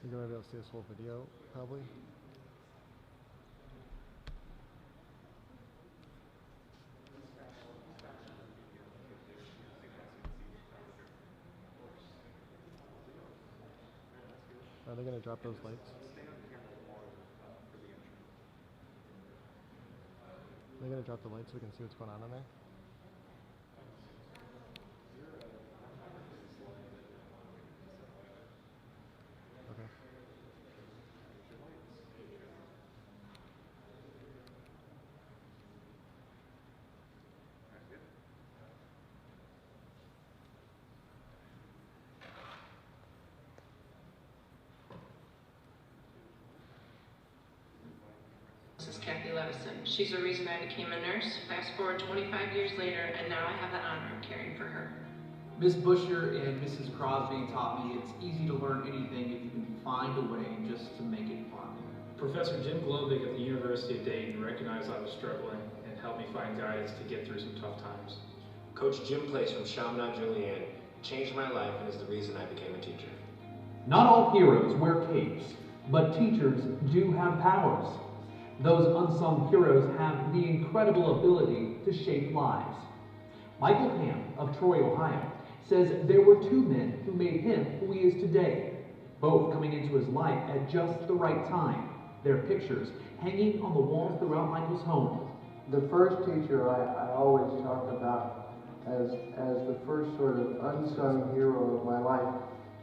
You're going to be able to see this whole video, probably. Are they going to drop those lights? Are they going to drop the lights so we can see what's going on in there? Okay. This is Kathy Levison. She's the reason I became a nurse. Fast forward 25 years later, and now I have the honor of caring for her. Miss Busher and Mrs. Crosby taught me it's easy to learn anything if you can find a way just to make it fun. Professor Jim Globig at the University of Dayton recognized I was struggling and helped me find guidance to get through some tough times. Coach Jim Place from Chaminade Julienne changed my life and is the reason I became a teacher. Not all heroes wear capes, but teachers do have powers. Those unsung heroes have the incredible ability to shape lives. Michael Ham of Troy, Ohio, says there were two men who made him who he is today, both coming into his life at just the right time. Their pictures hanging on the walls throughout Michael's home. The first teacher I always talk about as the first sort of unsung hero of my life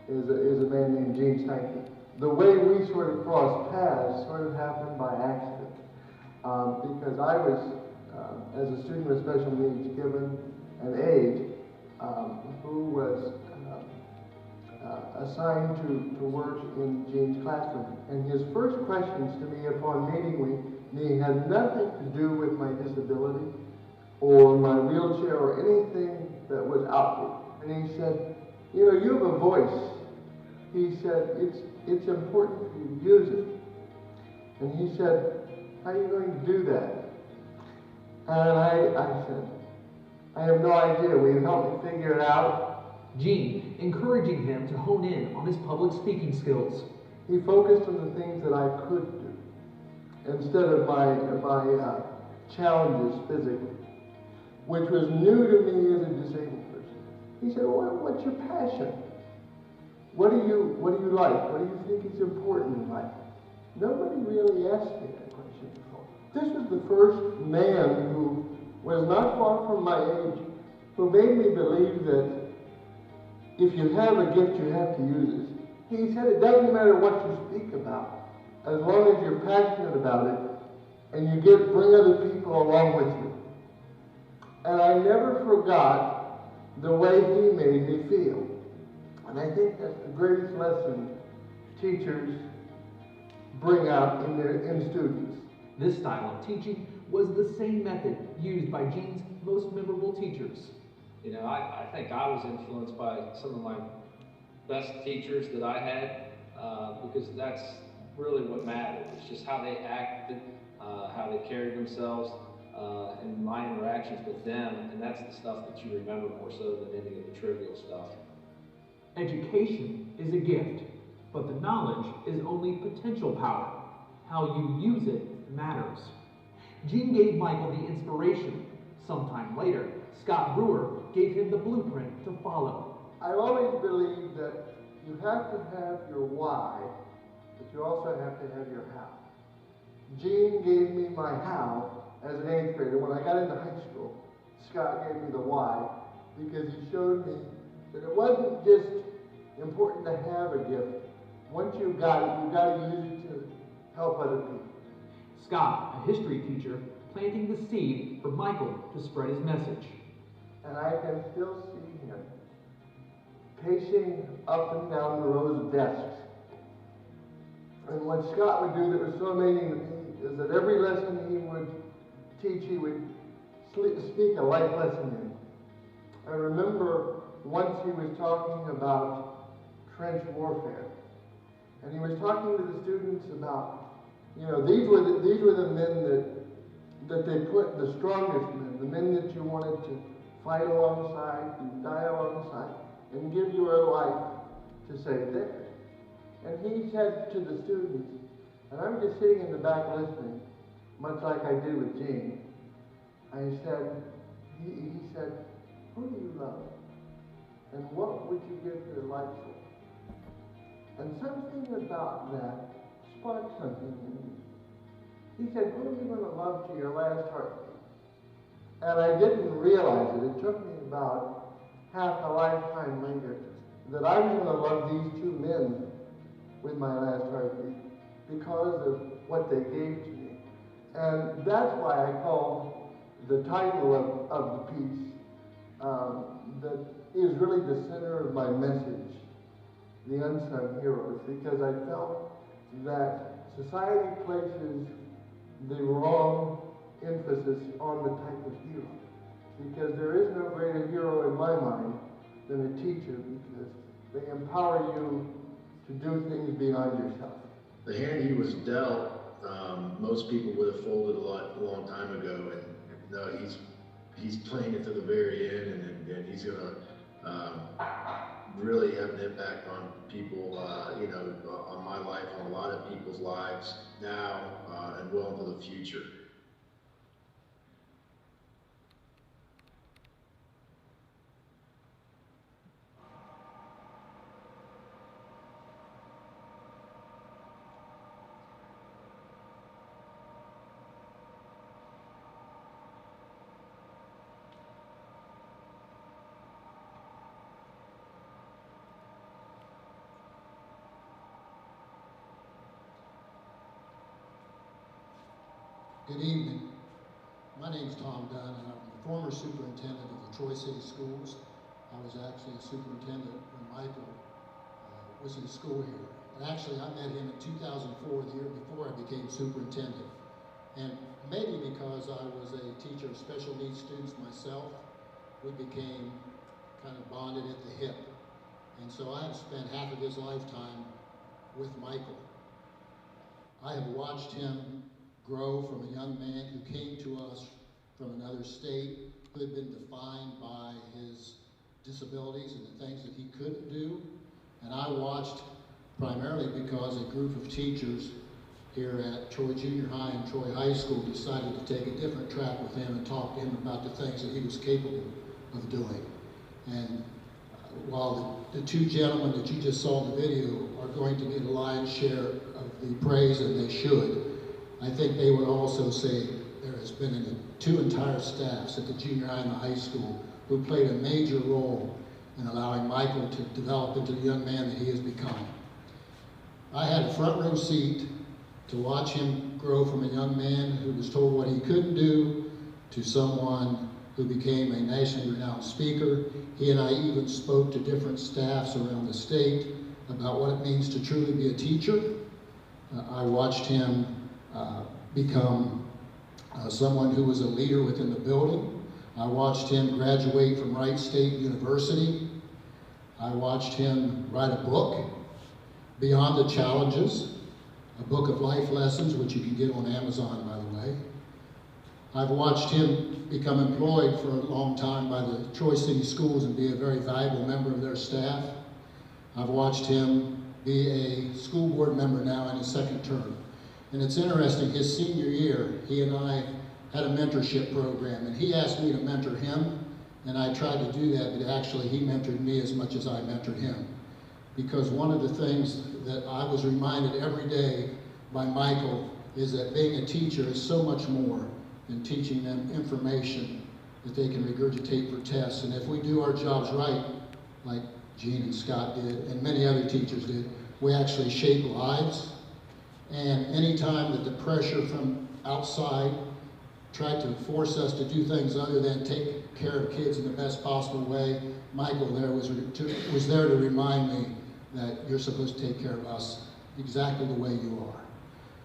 is a man named Gene Steinke. The way we sort of crossed paths sort of happened by accident. Because I was, as a student with special needs, given an aide who was assigned to work in Gene's classroom. And his first questions to me upon meeting me had nothing to do with my disability or my wheelchair or anything that was outward. And he said, you know, you have a voice. He said, it's important for you to use it. And he said, how are you going to do that? And I said, I have no idea. Will you help me figure it out? Gene encouraging him to hone in on his public speaking skills. He focused on the things that I could do instead of my challenges physically, which was new to me as a disabled person. He said, well, what's your passion? What do you like? What do you think is important in life? Nobody really asked me that question before. This was the first man who was not far from my age, who made me believe that if you have a gift, you have to use it. He said it doesn't matter what you speak about, as long as you're passionate about it and you bring other people along with you. And I never forgot the way he made me feel. And I think that's the greatest lesson teachers bring out in students. This style of teaching was the same method used by Gene's most memorable teachers. You know, I think I was influenced by some of my best teachers that I had because that's really what mattered. It's just how they acted, how they carried themselves, and my interactions with them, and that's the stuff that you remember more so than any of the trivial stuff. Education is a gift, but the knowledge is only potential power. How you use it matters. Gene gave Michael the inspiration. Sometime later, Scott Brewer gave him the blueprint to follow. I always believe that you have to have your why, but you also have to have your how. Gene gave me my how as an 8th grader. When I got into high school, Scott gave me the why because he showed me that it wasn't just important to have a gift. Once you got it, you got to use it to help other people. Scott, a history teacher, planting the seed for Michael to spread his message. And I can still see him pacing up and down the rows of desks. And what Scott would do that was so amazing to me is that every lesson he would teach, he would speak a life lesson in. I remember once he was talking about trench warfare. And he was talking to the students about, you know, these were the men that they put, the strongest men, the men that you wanted to fight alongside, to die alongside, and give your life to save theirs. And he said to the students, and I'm just sitting in the back listening, much like I did with Gene. He said, who do you love? And what would you give your life for? And something about that sparked something in me. He said, who are you going to love to your last heartbeat? And I didn't realize it. It took me about half a lifetime later that I was going to love these two men with my last heartbeat because of what they gave to me. And that's why I call the title of the piece that is really the center of my message, the Unsung Heroes, because I felt that society places the wrong emphasis on the type of hero. Because there is no greater hero in my mind than a teacher, because they empower you to do things beyond yourself. The hand he was dealt, most people would have folded a long time ago, and no, he's playing it to the very end, and he's gonna really have an impact on people, on my life, on a lot of people's lives now and well into the future. Good evening. My name's Tom Dunn, and I'm the former superintendent of the Troy City Schools. I was actually a superintendent when Michael was in school here. And actually, I met him in 2004, the year before I became superintendent. And maybe because I was a teacher of special needs students myself, we became kind of bonded at the hip. And so I have spent half of his lifetime with Michael. I have watched him grow from a young man who came to us from another state, who had been defined by his disabilities and the things that he couldn't do. And I watched, primarily because a group of teachers here at Troy Junior High and Troy High School decided to take a different track with him and talk to him about the things that he was capable of doing. And while the two gentlemen that you just saw in the video are going to get a lion's share of the praise, and they should, I think they would also say there has been two entire staffs at the junior high and the high school who played a major role in allowing Michael to develop into the young man that he has become. I had a front row seat to watch him grow from a young man who was told what he couldn't do to someone who became a nationally renowned speaker. He and I even spoke to different staffs around the state about what it means to truly be a teacher. I watched him become someone who was a leader within the building. I watched him graduate from Wright State University. I watched him write a book, Beyond the Challenges, a book of life lessons, which you can get on Amazon, by the way. I've watched him become employed for a long time by the Troy City Schools and be a very valuable member of their staff. I've watched him be a school board member now in his second term. And it's interesting, his senior year, he and I had a mentorship program, and he asked me to mentor him, and I tried to do that, but actually he mentored me as much as I mentored him. Because one of the things that I was reminded every day by Michael is that being a teacher is so much more than teaching them information that they can regurgitate for tests. And if we do our jobs right, like Gene and Scott did, and many other teachers did, we actually shape lives. And anytime that the pressure from outside tried to force us to do things other than take care of kids in the best possible way, Michael there was there to remind me that you're supposed to take care of us exactly the way you are.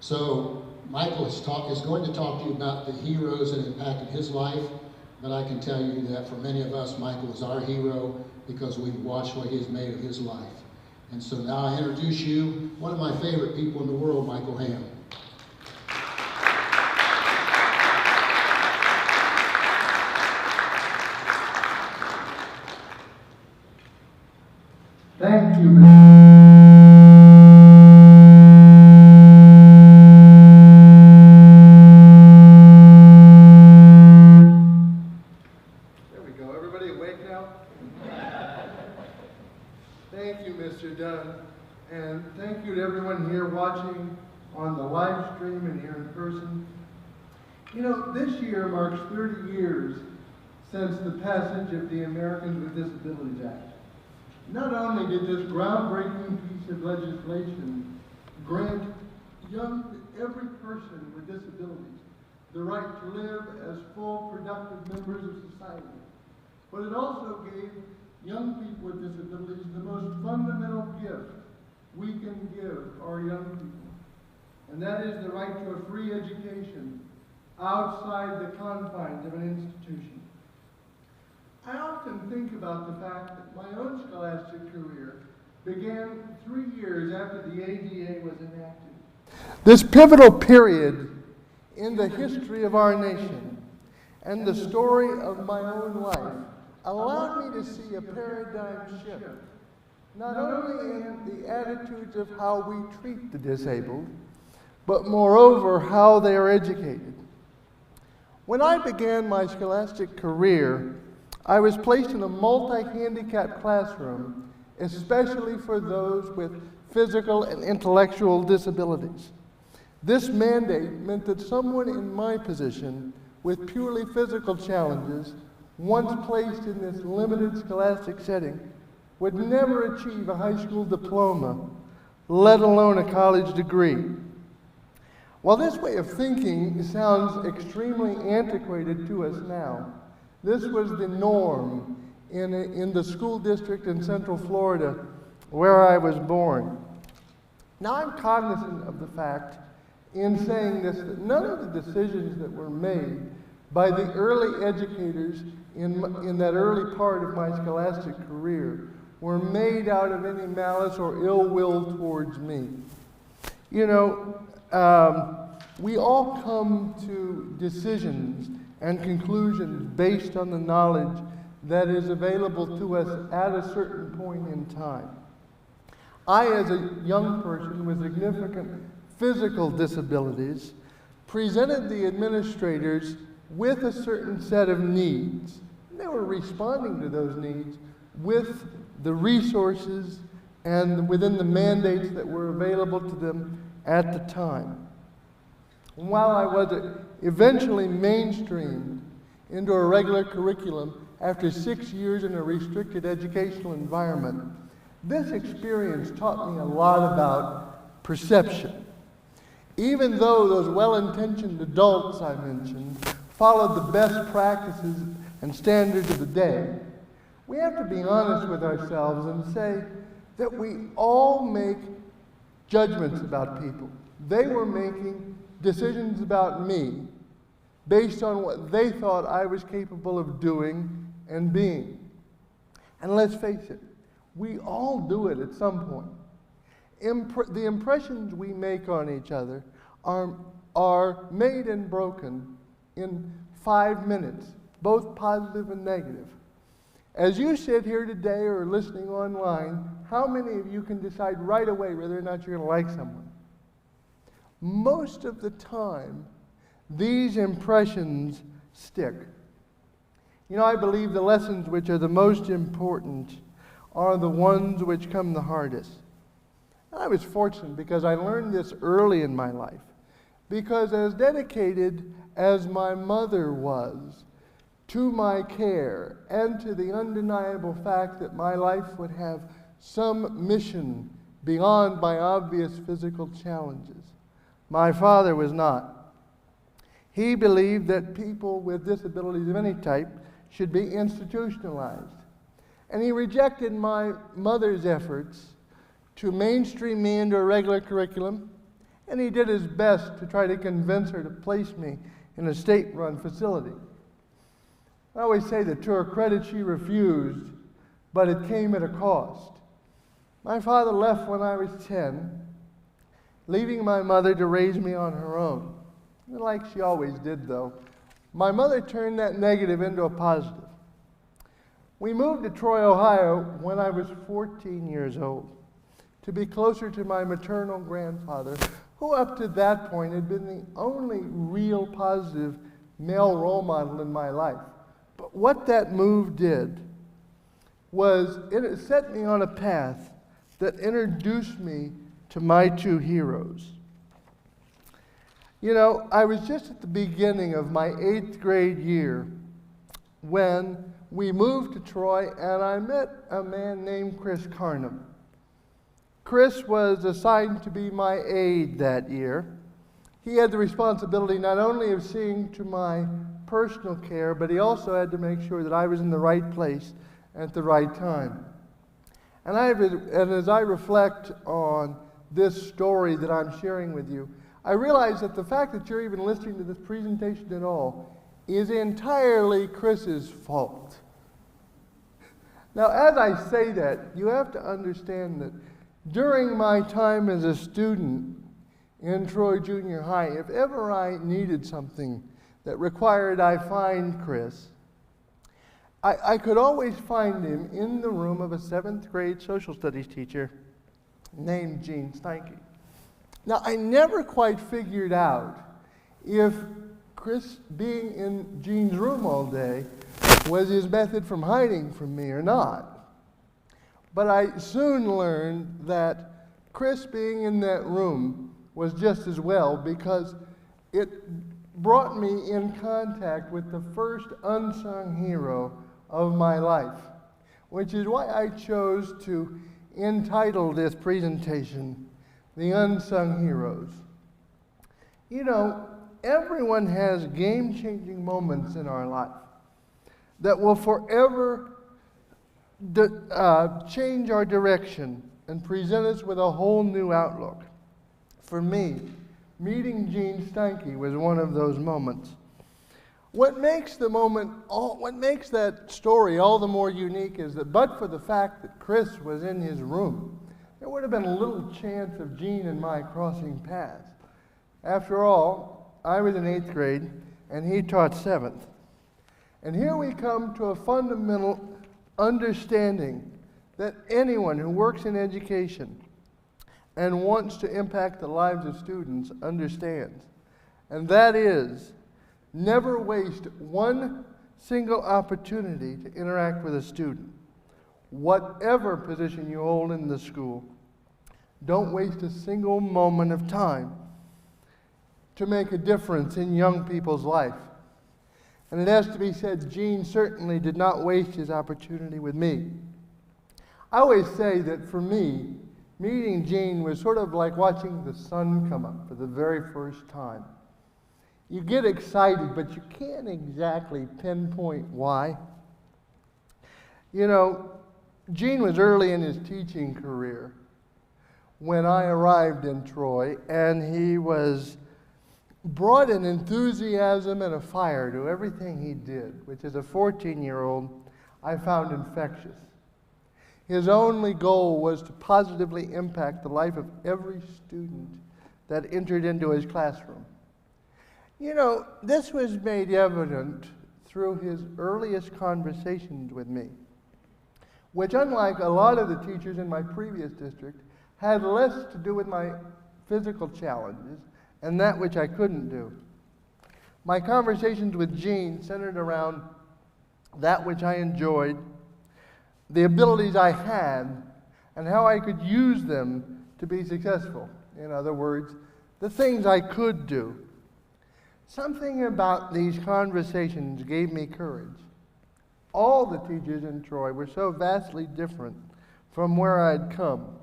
So Michael is going to talk to you about the heroes that impacted his life, but I can tell you that for many of us, Michael is our hero because we've watched what he has made of his life. And so now I introduce you, one of my favorite people in the world, Michael Ham. Thank you, Mr. and thank you to everyone here watching on the live stream and here in person. You know, this year marks 30 years since the passage of the Americans with Disabilities Act. Not only did this groundbreaking piece of legislation grant every person with disabilities the right to live as full, productive members of society, but it also gave young people with disabilities the most fundamental gift we can give our young people, and that is the right to a free education outside the confines of an institution. I often think about the fact that my own scholastic career began 3 years after the ADA was enacted. This pivotal period in the history of our nation and the story of my own life allowed me to see a paradigm shift, not only in the attitudes of how we treat the disabled, but moreover, how they are educated. When I began my scholastic career, I was placed in a multi-handicapped classroom, especially for those with physical and intellectual disabilities. This mandate meant that someone in my position with purely physical challenges, once placed in this limited scholastic setting, would never achieve a high school diploma, let alone a college degree. While this way of thinking sounds extremely antiquated to us now, this was the norm in the school district in Central Florida where I was born. Now I'm cognizant of the fact in saying this that none of the decisions that were made by the early educators in that early part of my scholastic career were made out of any malice or ill will towards me. You know, we all come to decisions and conclusions based on the knowledge that is available to us at a certain point in time. I, as a young person with significant physical disabilities, presented the administrators with a certain set of needs. They were responding to those needs with the resources and within the mandates that were available to them at the time. And while I was eventually mainstreamed into a regular curriculum after 6 years in a restricted educational environment, this experience taught me a lot about perception. Even though those well-intentioned adults I mentioned followed the best practices and standards of the day, we have to be honest with ourselves and say that we all make judgments about people. They were making decisions about me based on what they thought I was capable of doing and being. And let's face it, we all do it at some point. The impressions we make on each other are made and broken in 5 minutes, both positive and negative. As you sit here today or listening online, how many of you can decide right away whether or not you're going to like someone? Most of the time, these impressions stick. You know, I believe the lessons which are the most important are the ones which come the hardest. I was fortunate because I learned this early in my life. Because as dedicated as my mother was to my care and to the undeniable fact that my life would have some mission beyond my obvious physical challenges, my father was not. He believed that people with disabilities of any type should be institutionalized. And he rejected my mother's efforts to mainstream me into a regular curriculum, and he did his best to try to convince her to place me in a state-run facility. I always say that to her credit, she refused, but it came at a cost. My father left when I was 10, leaving my mother to raise me on her own. Like she always did, though. My mother turned that negative into a positive. We moved to Troy, Ohio when I was 14 years old to be closer to my maternal grandfather, who up to that point had been the only real positive male role model in my life. But what that move did was it set me on a path that introduced me to my two heroes. You know, I was just at the beginning of my 8th grade year when we moved to Troy, and I met a man named Chris Carnum. Chris was assigned to be my aide that year. He had the responsibility not only of seeing to my personal care, but he also had to make sure that I was in the right place at the right time. And as I reflect on this story that I'm sharing with you, I realize that the fact that you're even listening to this presentation at all is entirely Chris's fault. Now, as I say that, you have to understand that during my time as a student in Troy Junior High, if ever I needed something that required I find Chris, I could always find him in the room of a 7th grade social studies teacher named Gene Steinke. Now, I never quite figured out if Chris being in Gene's room all day was his method from hiding from me or not. But I soon learned that Chris being in that room was just as well, because it brought me in contact with the first unsung hero of my life, which is why I chose to entitle this presentation, The Unsung Heroes. You know, everyone has game-changing moments in our life that will forever change our direction and present us with a whole new outlook. For me, meeting Gene Steinke was one of those moments. What makes that story all the more unique is that but for the fact that Chris was in his room, there would have been little chance of Gene and my crossing paths. After all, I was in 8th grade and he taught 7th. And here we come to a fundamental understanding that anyone who works in education and wants to impact the lives of students understands. And that is, never waste one single opportunity to interact with a student. Whatever position you hold in the school, don't waste a single moment of time to make a difference in young people's life. And it has to be said, Gene certainly did not waste his opportunity with me. I always say that for me, meeting Gene was sort of like watching the sun come up for the very first time. You get excited, but you can't exactly pinpoint why. You know, Gene was early in his teaching career when I arrived in Troy, and he brought an enthusiasm and a fire to everything he did, which as a 14-year-old, I found infectious. His only goal was to positively impact the life of every student that entered into his classroom. You know, this was made evident through his earliest conversations with me, which, unlike a lot of the teachers in my previous district, had less to do with my physical challenges and that which I couldn't do. My conversations with Gene centered around that which I enjoyed, the abilities I had, and how I could use them to be successful. In other words, the things I could do. Something about these conversations gave me courage. All the teachers in Troy were so vastly different from where I'd come.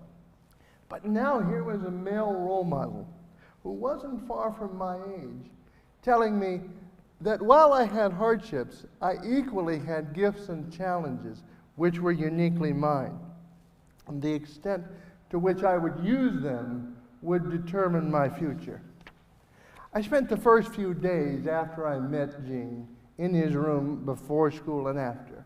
But now here was a male role model who wasn't far from my age, telling me that while I had hardships, I equally had gifts and challenges which were uniquely mine. And the extent to which I would use them would determine my future. I spent the first few days after I met Gene in his room before school and after.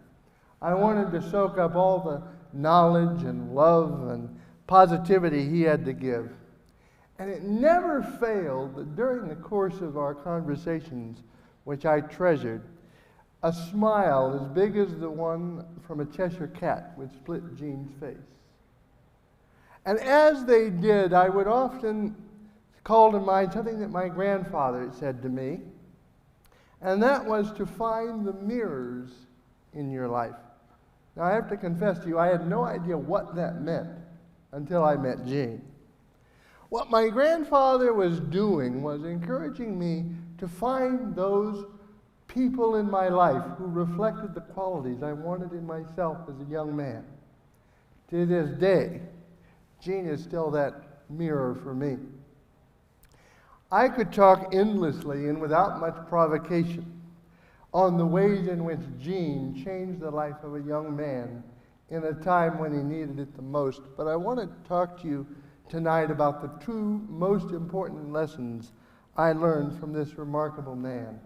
I wanted to soak up all the knowledge and love and positivity he had to give. And it never failed that during the course of our conversations, which I treasured, a smile as big as the one from a Cheshire cat would split Gene's face. And as they did, I would often call to mind something that my grandfather said to me, and that was to find the mirrors in your life. Now, I have to confess to you, I had no idea what that meant. until I met Gene. What my grandfather was doing was encouraging me to find those people in my life who reflected the qualities I wanted in myself as a young man. To this day, Gene is still that mirror for me. I could talk endlessly and without much provocation on the ways in which Gene changed the life of a young man in a time when he needed it the most, but I want to talk to you tonight about the two most important lessons I learned from this remarkable man.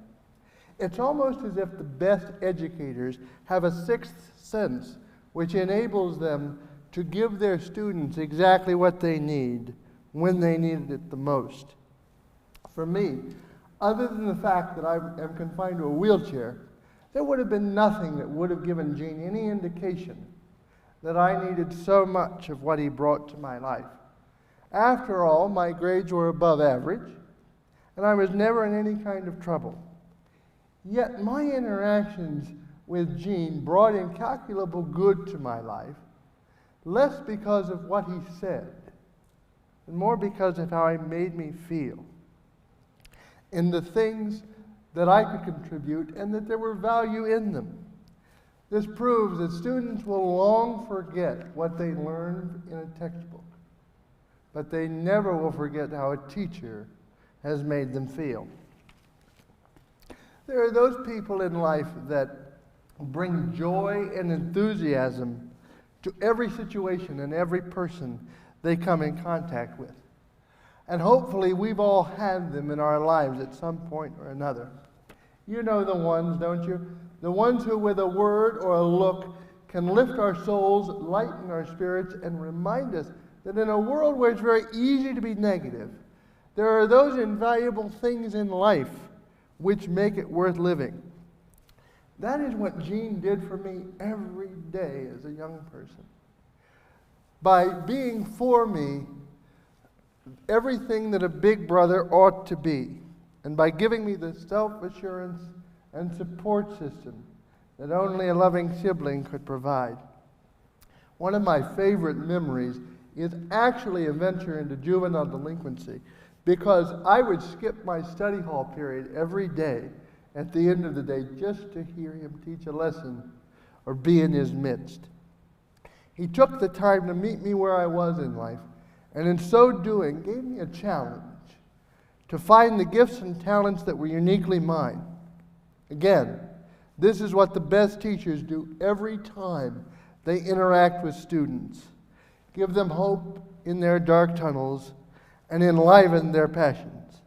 It's almost as if the best educators have a sixth sense which enables them to give their students exactly what they need when they needed it the most. For me, other than the fact that I am confined to a wheelchair, there would have been nothing that would have given Gene any indication that I needed so much of what he brought to my life. After all, my grades were above average, and I was never in any kind of trouble. Yet my interactions with Gene brought incalculable good to my life, less because of what he said, and more because of how he made me feel, in the things that I could contribute and that there were value in them. This proves that students will long forget what they learned in a textbook, but they never will forget how a teacher has made them feel. There are those people in life that bring joy and enthusiasm to every situation and every person they come in contact with. And hopefully we've all had them in our lives at some point or another. You know the ones, don't you? The ones who with a word or a look can lift our souls, lighten our spirits, and remind us that in a world where it's very easy to be negative, there are those invaluable things in life which make it worth living. That is what Gene did for me every day as a young person. By being for me everything that a big brother ought to be, and by giving me the self-assurance and support system that only a loving sibling could provide. One of my favorite memories is actually a venture into juvenile delinquency, because I would skip my study hall period every day at the end of the day just to hear him teach a lesson or be in his midst. He took the time to meet me where I was in life, and in so doing gave me a challenge to find the gifts and talents that were uniquely mine. Again, this is what the best teachers do every time they interact with students. Give them hope in their dark tunnels and enliven their passions.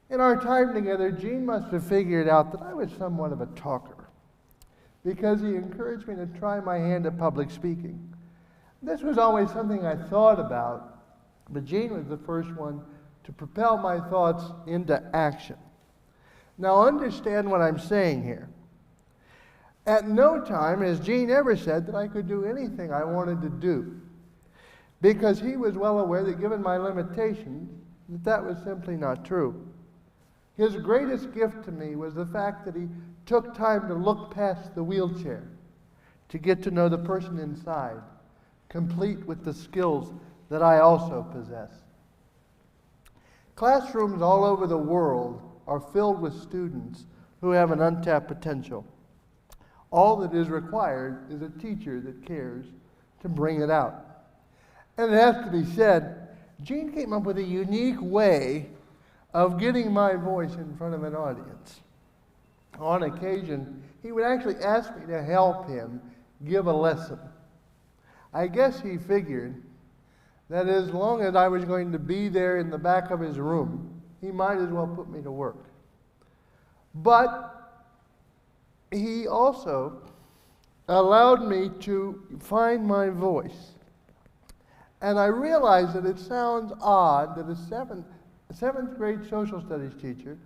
In our time together, Gene must have figured out that I was somewhat of a talker, because he encouraged me to try my hand at public speaking. This was always something I thought about, but Gene was the first one to propel my thoughts into action. Now understand what I'm saying here. At no time has Gene ever said that I could do anything I wanted to do, because he was well aware that given my limitations, that was simply not true. His greatest gift to me was the fact that he took time to look past the wheelchair, to get to know the person inside, complete with the skills that I also possess. Classrooms all over the world are filled with students who have an untapped potential. All that is required is a teacher that cares to bring it out. And it has to be said, Gene came up with a unique way of getting my voice in front of an audience. On occasion, he would actually ask me to help him give a lesson. I guess he figured that as long as I was going to be there in the back of his room, he might as well put me to work. But he also allowed me to find my voice. And I realized that it sounds odd that a seventh grade social studies teacher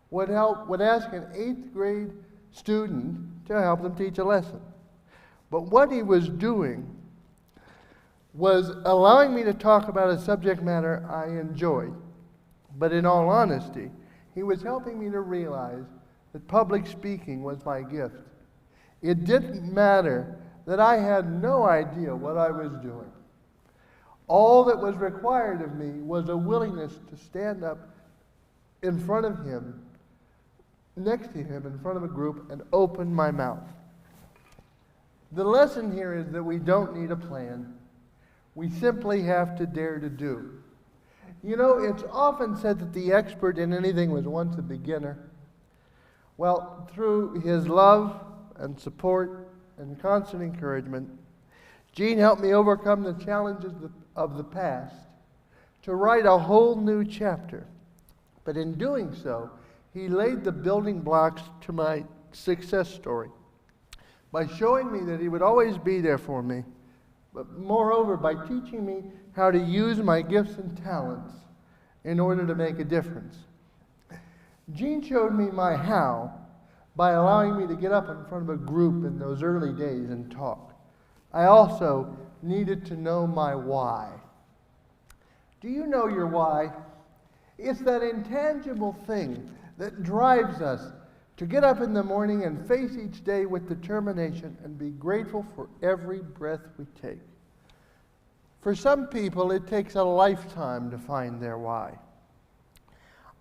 would ask an 8th grade student to help them teach a lesson. But what he was doing was allowing me to talk about a subject matter I enjoyed. But in all honesty, he was helping me to realize that public speaking was my gift. It didn't matter that I had no idea what I was doing. All that was required of me was a willingness to stand up in front of him, next to him, in front of a group, and open my mouth. The lesson here is that we don't need a plan. We simply have to dare to do. You know, it's often said that the expert in anything was once a beginner. Well, through his love and support and constant encouragement, Gene helped me overcome the challenges of the past to write a whole new chapter. But in doing so, he laid the building blocks to my success story by showing me that he would always be there for me, but moreover, by teaching me how to use my gifts and talents in order to make a difference. Gene showed me my how by allowing me to get up in front of a group in those early days and talk. I also needed to know my why. Do you know your why? It's that intangible thing that drives us to get up in the morning and face each day with determination and be grateful for every breath we take. For some people, it takes a lifetime to find their why.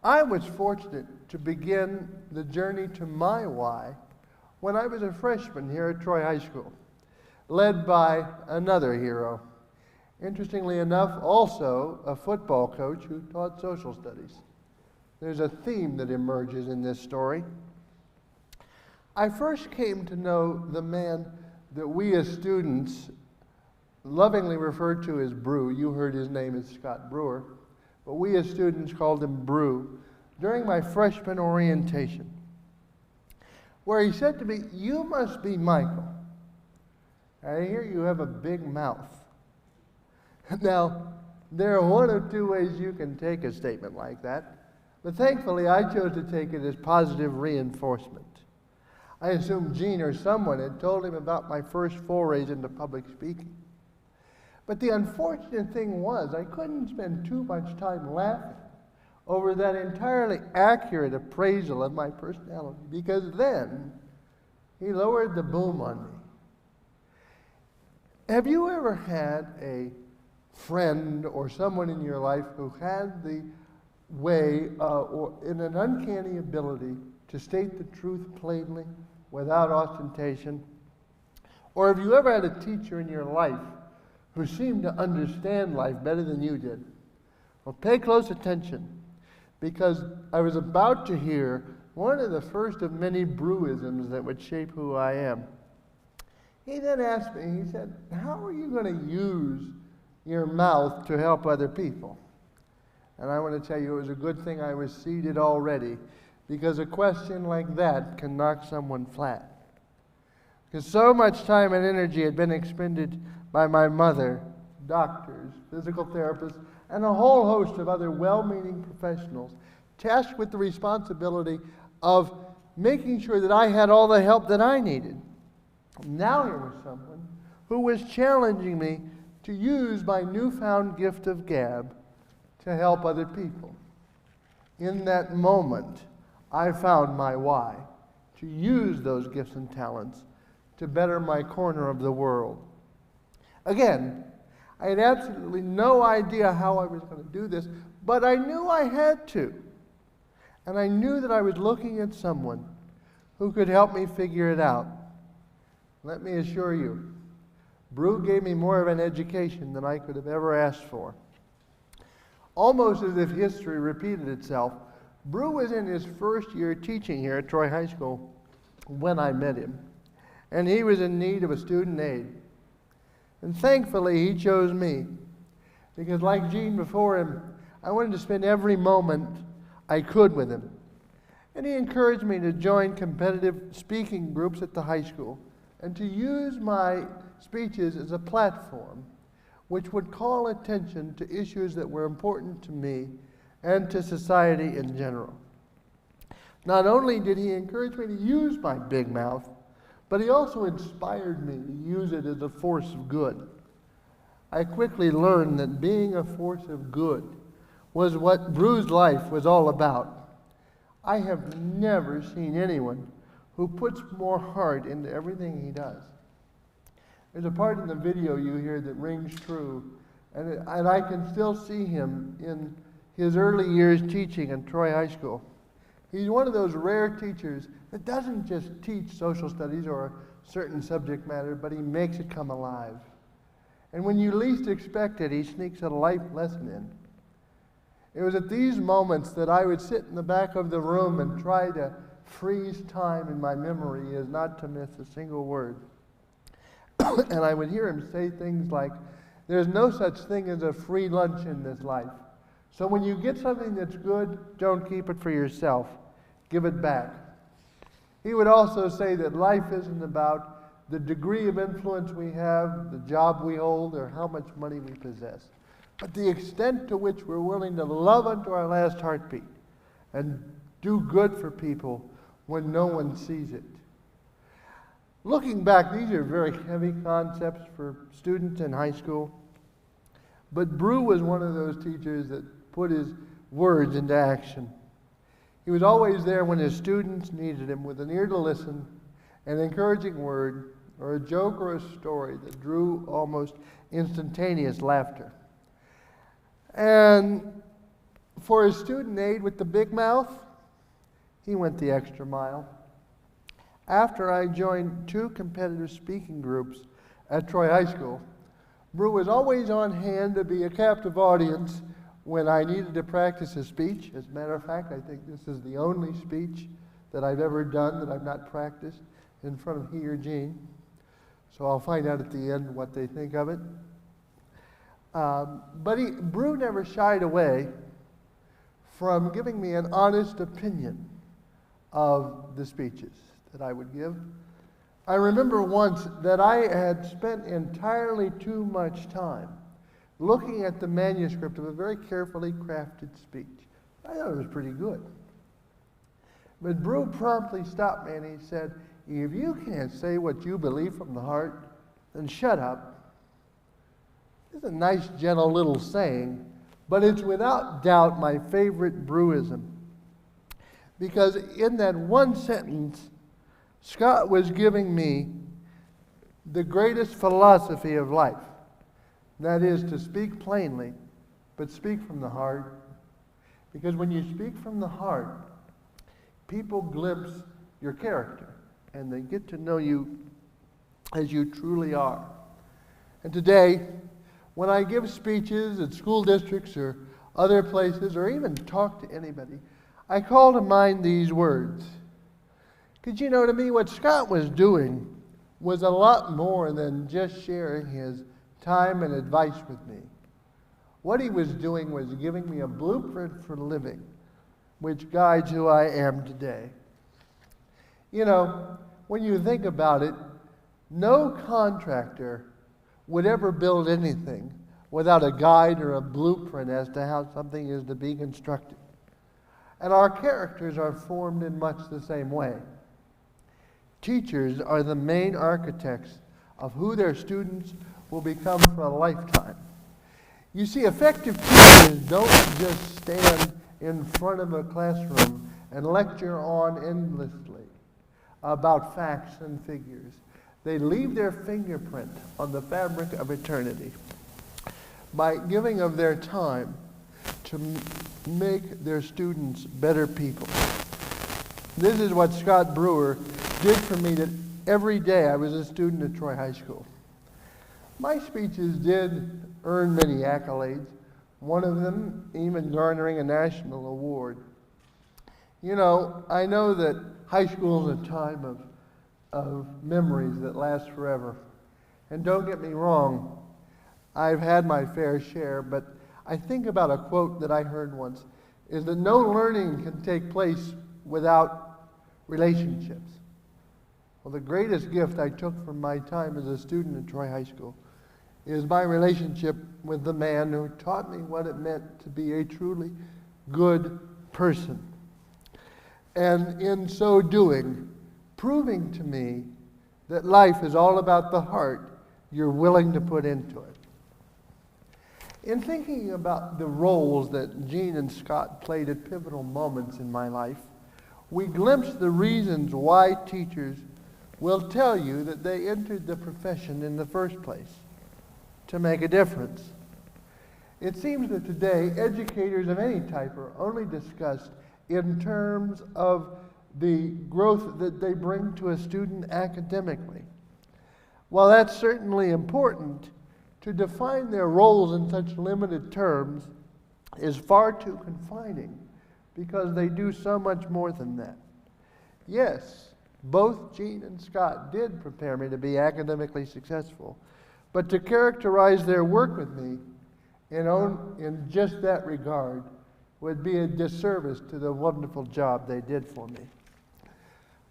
I was fortunate to begin the journey to my why when I was a freshman here at Troy High School, led by another hero. Interestingly enough, also a football coach who taught social studies. There's a theme that emerges in this story. I first came to know the man that we as students lovingly referred to as Brew. You heard his name is Scott Brewer, but we as students called him Brew during my freshman orientation, where he said to me, "You must be Michael. I hear you have a big mouth." Now, there are one or two ways you can take a statement like that, but thankfully I chose to take it as positive reinforcement. I assumed Gene or someone had told him about my first forays into public speaking. But the unfortunate thing was I couldn't spend too much time laughing over that entirely accurate appraisal of my personality, because then he lowered the boom on me. Have you ever had a friend or someone in your life who had the way or in an uncanny ability to state the truth plainly without ostentation? Or have you ever had a teacher in your life who seemed to understand life better than you did? Well, pay close attention, because I was about to hear one of the first of many Brewisms that would shape who I am. He then asked me, he said, "How are you going to use your mouth to help other people?" And I want to tell you, it was a good thing I was seated already, because a question like that can knock someone flat. Because so much time and energy had been expended by my mother, doctors, physical therapists, and a whole host of other well-meaning professionals tasked with the responsibility of making sure that I had all the help that I needed. Now here was someone who was challenging me to use my newfound gift of gab to help other people. In that moment, I found my why, to use those gifts and talents to better my corner of the world. Again, I had absolutely no idea how I was going to do this, but I knew I had to. And I knew that I was looking at someone who could help me figure it out. Let me assure you, Brew gave me more of an education than I could have ever asked for. Almost as if history repeated itself, Brew was in his first year teaching here at Troy High School when I met him, and he was in need of a student aid. And thankfully, he chose me, because like Gene before him, I wanted to spend every moment I could with him. And he encouraged me to join competitive speaking groups at the high school and to use my speeches as a platform which would call attention to issues that were important to me and to society in general. Not only did he encourage me to use my big mouth, but he also inspired me to use it as a force of good. I quickly learned that being a force of good was what Brew's life was all about. I have never seen anyone who puts more heart into everything he does. There's a part in the video you hear that rings true And I can still see him in his early years teaching in Troy High School. He's one of those rare teachers that doesn't just teach social studies or a certain subject matter, but he makes it come alive. And when you least expect it, he sneaks a life lesson in. It was at these moments that I would sit in the back of the room and try to freeze time in my memory as not to miss a single word. And I would hear him say things like, "There's no such thing as a free lunch in this life. So when you get something that's good, don't keep it for yourself. Give it back." He would also say that life isn't about the degree of influence we have, the job we hold, or how much money we possess, but the extent to which we're willing to love unto our last heartbeat and do good for people when no one sees it. Looking back, these are very heavy concepts for students in high school, but Brew was one of those teachers that put his words into action. He was always there when his students needed him, with an ear to listen, an encouraging word, or a joke or a story that drew almost instantaneous laughter. And for his student aide with the big mouth, he went the extra mile. After I joined 2 competitive speaking groups at Troy High School, Brew was always on hand to be a captive audience when I needed to practice a speech. As a matter of fact, I think this is the only speech that I've ever done that I've not practiced in front of he or Jean. So I'll find out at the end what they think of it. But Brew never shied away from giving me an honest opinion of the speeches that I would give. I remember once that I had spent entirely too much time looking at the manuscript of a very carefully crafted speech. I thought it was pretty good. But Brew promptly stopped me and he said, "If you can't say what you believe from the heart, then shut up." It's a nice, gentle little saying, but it's without doubt my favorite Brewism. Because in that one sentence, Scott was giving me the greatest philosophy of life. That is to speak plainly, but speak from the heart. Because when you speak from the heart, people glimpse your character and they get to know you as you truly are. And today, when I give speeches at school districts or other places, or even talk to anybody, I call to mind these words. Because you know, to me, what Scott was doing was a lot more than just sharing his time and advice with me. What he was doing was giving me a blueprint for living, which guides who I am today. You know, when you think about it, no contractor would ever build anything without a guide or a blueprint as to how something is to be constructed. And our characters are formed in much the same way. Teachers are the main architects of who their students will become for a lifetime. You see, effective teachers don't just stand in front of a classroom and lecture on endlessly about facts and figures. They leave their fingerprint on the fabric of eternity by giving of their time to make their students better people. This is what Scott Brewer did for me that every day I was a student at Troy High School. My speeches did earn many accolades, one of them even garnering a national award. You know, I know that high school is a time of memories that last forever. And don't get me wrong, I've had my fair share, but I think about a quote that I heard once, is that no learning can take place without relationships. Well, the greatest gift I took from my time as a student at Troy High School is my relationship with the man who taught me what it meant to be a truly good person. And in so doing, proving to me that life is all about the heart you're willing to put into it. In thinking about the roles that Jean and Scott played at pivotal moments in my life, we glimpse the reasons why teachers will tell you that they entered the profession in the first place, to make a difference. It seems that today educators of any type are only discussed in terms of the growth that they bring to a student academically. While that's certainly important, to define their roles in such limited terms is far too confining because they do so much more than that. Yes, both Gene and Scott did prepare me to be academically successful, but to characterize their work with me in just that regard would be a disservice to the wonderful job they did for me.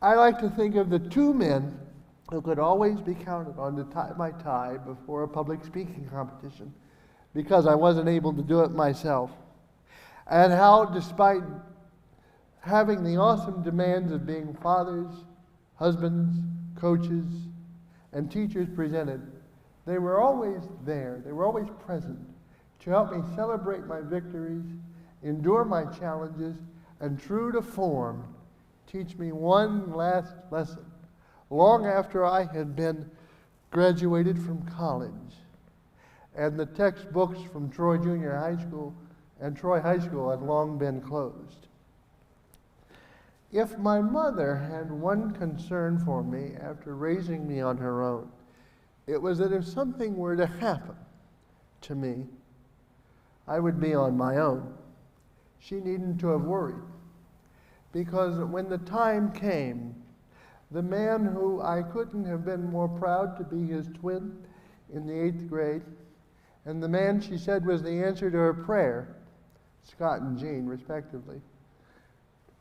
I like to think of the two men who could always be counted on to tie my tie before a public speaking competition because I wasn't able to do it myself, and how despite having the awesome demands of being fathers, husbands, coaches, and teachers presented, they were always there, they were always present to help me celebrate my victories, endure my challenges, and true to form, teach me one last lesson long after I had been graduated from college and the textbooks from Troy Junior High School and Troy High School had long been closed. If my mother had one concern for me after raising me on her own, it was that if something were to happen to me, I would be on my own. She needn't to have worried, because when the time came, the man who I couldn't have been more proud to be his twin in the 8th grade, and the man she said was the answer to her prayer, Scott and Gene respectively,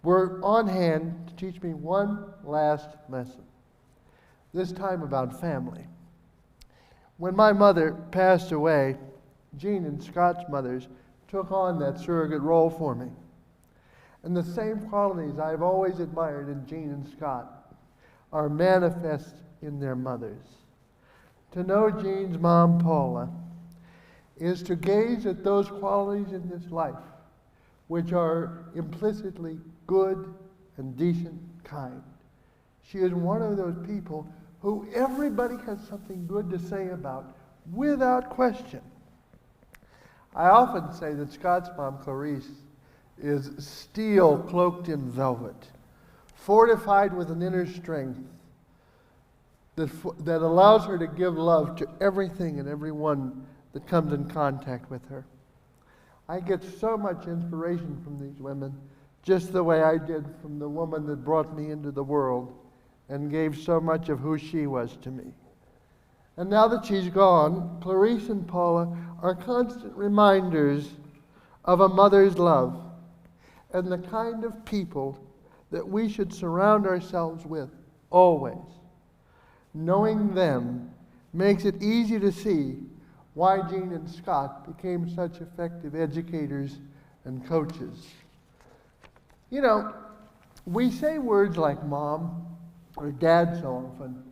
were on hand to teach me one last lesson, this time about family. When my mother passed away, Gene and Scott's mothers took on that surrogate role for me. And the same qualities I've always admired in Gene and Scott are manifest in their mothers. To know Gene's mom, Paula, is to gaze at those qualities in this life which are implicitly good and decent, kind. She is one of those people who everybody has something good to say about without question. I often say that Scott's mom, Clarice, is steel cloaked in velvet, fortified with an inner strength that allows her to give love to everything and everyone that comes in contact with her. I get so much inspiration from these women, just the way I did from the woman that brought me into the world and gave so much of who she was to me. And now that she's gone, Clarice and Paula are constant reminders of a mother's love and the kind of people that we should surround ourselves with always. Knowing them makes it easy to see why Gene and Scott became such effective educators and coaches. You know, we say words like mom or dad so often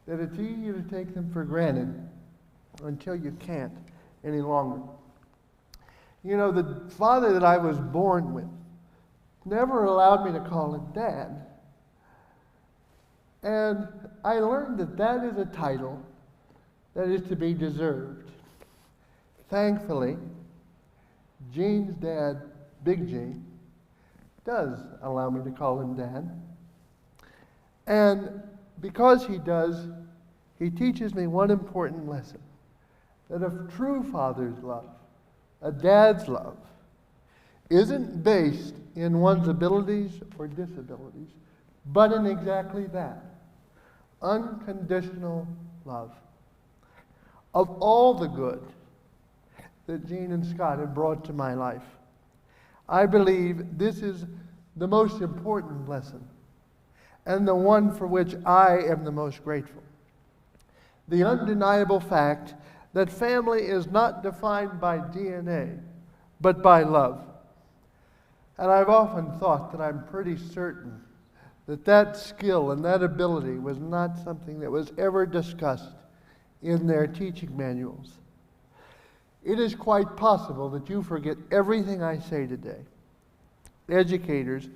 that it's easy to take them for granted until you can't any longer. You know, the father that I was born with never allowed me to call him dad. And I learned that that is a title that is to be deserved. Thankfully, Gene's dad, Big Gene, does allow me to call him dad. And because he does, he teaches me one important lesson, that a true father's love, a dad's love, isn't based in one's abilities or disabilities, but in exactly that, unconditional love. Of all the good that Gene and Scott have brought to my life, I believe this is the most important lesson and the one for which I am the most grateful. The undeniable fact that family is not defined by DNA, but by love. And I've often thought that I'm pretty certain that that skill and that ability was not something that was ever discussed in their teaching manuals. It is quite possible that you forget everything I say today. Educators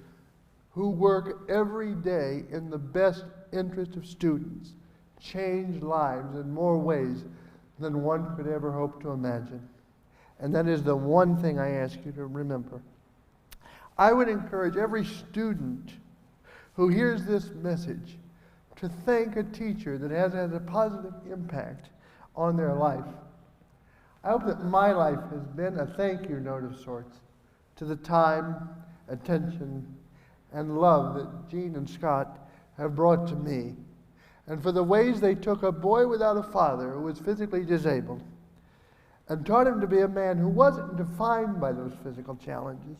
who work every day in the best interest of students change lives in more ways than one could ever hope to imagine. And that is the one thing I ask you to remember. I would encourage every student who hears this message to thank a teacher that has had a positive impact on their life. I hope that my life has been a thank you note of sorts to the time, attention, and love that Gene and Scott have brought to me, and for the ways they took a boy without a father who was physically disabled and taught him to be a man who wasn't defined by those physical challenges,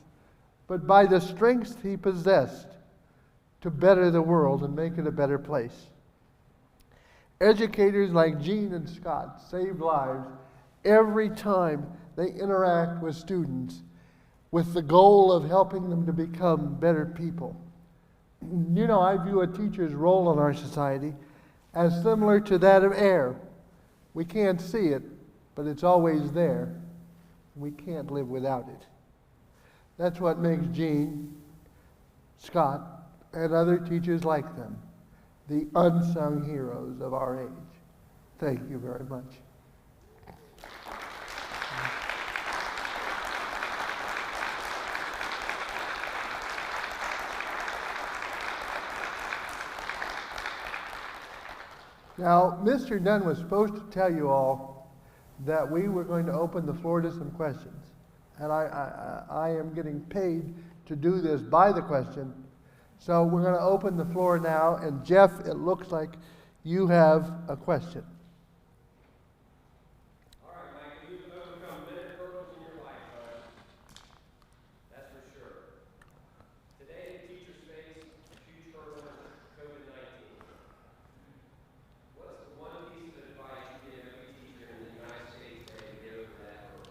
but by the strengths he possessed to better the world and make it a better place. Educators like Gene and Scott save lives every time they interact with students with the goal of helping them to become better people. You know, I view a teacher's role in our society as similar to that of air. We can't see it, but it's always there. We can't live without it. That's what makes Gene, Scott, and other teachers like them the unsung heroes of our age. Thank you very much. Now, Mr. Dunn was supposed to tell you all that we were going to open the floor to some questions. And I am getting paid to do this by the question. So we're going to open the floor now. And Jeff, it looks like you have a question. All right, Mike, you've overcome many hurdles in your life, bud. That's for sure. Today, teachers face a huge hurdle in COVID-19. What's the one piece of advice you give every teacher in the United States today to get over that hurdle?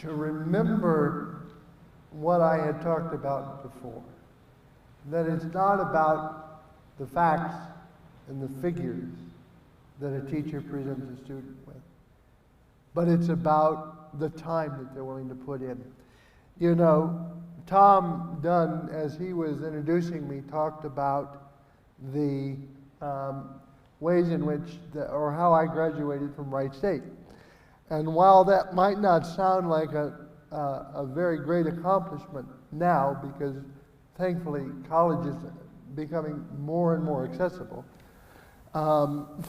To remember what I had talked about before. That it's not about the facts and the figures that a teacher presents a student with, but it's about the time that they're willing to put in. You know, Tom Dunn, as he was introducing me, talked about the ways in which, or how I graduated from Wright State. And while that might not sound like a very great accomplishment now, because thankfully college is becoming more and more accessible,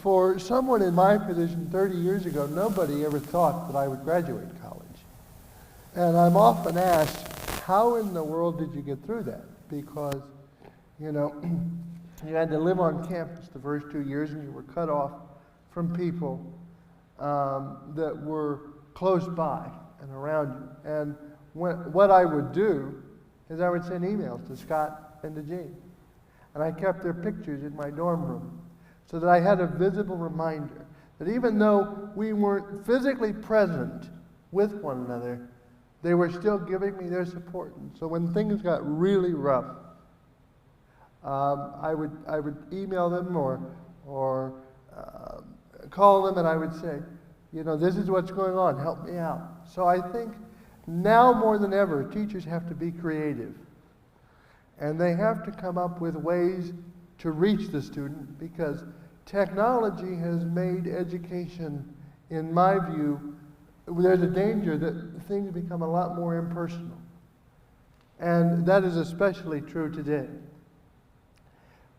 for someone in my position 30 years ago, nobody ever thought that I would graduate college. And I'm often asked, how in the world did you get through that? Because, you know, you had to live on campus the first 2 years and you were cut off from people that were close by and around you. And what I would do is I would send emails to Scott and to Gene. And I kept their pictures in my dorm room so that I had a visible reminder that even though we weren't physically present with one another, they were still giving me their support. And so when things got really rough, I would email them or call them, and I would say, you know, this is what's going on, help me out. So I think now more than ever, teachers have to be creative. And they have to come up with ways to reach the student, because technology has made education, in my view, there's a danger that things become a lot more impersonal. And that is especially true today.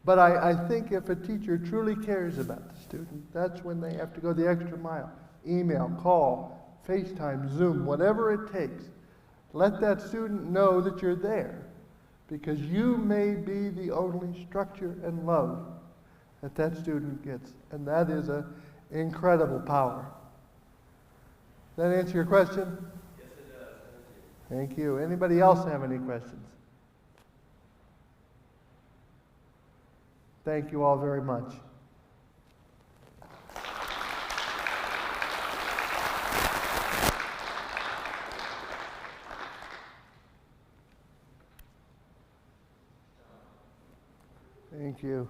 But I think if a teacher truly cares about the student, that's when they have to go the extra mile. Email, call, FaceTime, Zoom, whatever it takes. Let that student know that you're there, because you may be the only structure and love that that student gets. And that is an incredible power. Does that answer your question? Yes, it does. Thank you. Anybody else have any questions? Thank you all very much. Thank you.